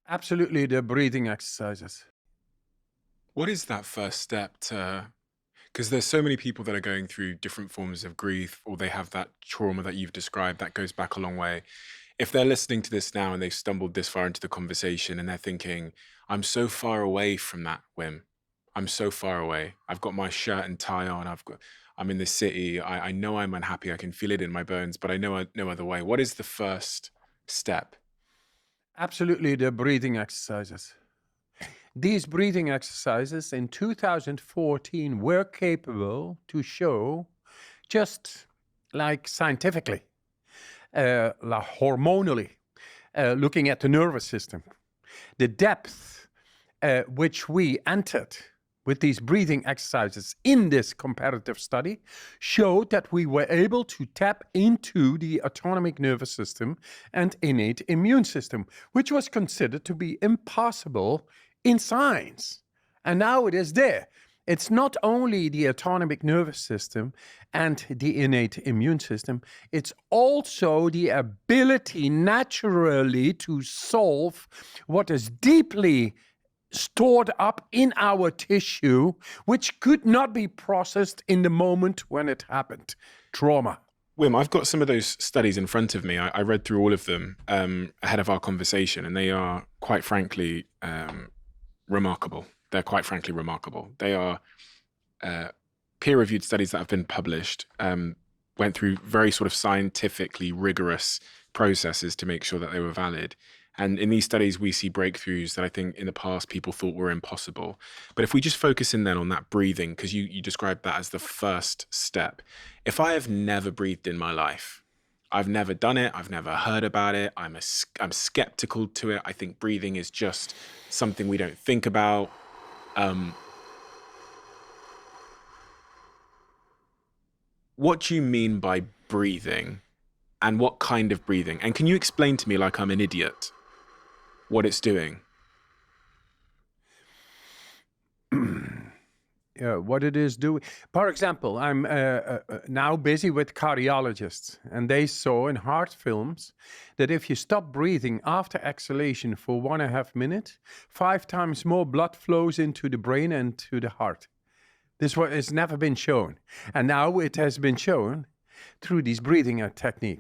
Absolutely, the breathing exercises. What is that first step to, because there's so many people that are going through different forms of grief, or they have that trauma that you've described that goes back a long way. If they're listening to this now and they've stumbled this far into the conversation and they're thinking, I'm so far away from that, Wim. I'm so far away. I've got my shirt and tie on. I'm in the city. I know I'm unhappy. I can feel it in my bones, but I know no other way. What is the first step? Absolutely, the breathing exercises. These breathing exercises in 2014 were capable to show, just like scientifically, hormonally, looking at the nervous system, the depth which we entered with these breathing exercises in this comparative study showed that we were able to tap into the autonomic nervous system and innate immune system, which was considered to be impossible in science. And now it is there. It's not only the autonomic nervous system and the innate immune system, it's also the ability naturally to solve what is deeply stored up in our tissue, which could not be processed in the moment when it happened. Trauma. Wim, I've got some of those studies in front of me. I read through all of them ahead of our conversation, and they are quite frankly remarkable. They're quite frankly remarkable. They are peer-reviewed studies that have been published, went through very sort of scientifically rigorous processes to make sure that they were valid. And in these studies, we see breakthroughs that I think in the past people thought were impossible. But if we just focus in then on that breathing, because you described that as the first step. If I have never breathed in my life, I've never done it, I've never heard about it, I'm skeptical to it. I think breathing is just something we don't think about. What do you mean by breathing, and what kind of breathing? And can you explain to me, like I'm an idiot, what it's doing? What it is doing. For example, I'm now busy with cardiologists, and they saw in heart films that if you stop breathing after exhalation for 1.5 minutes, 5 times more blood flows into the brain and to the heart. This has never been shown. And now it has been shown through these breathing techniques.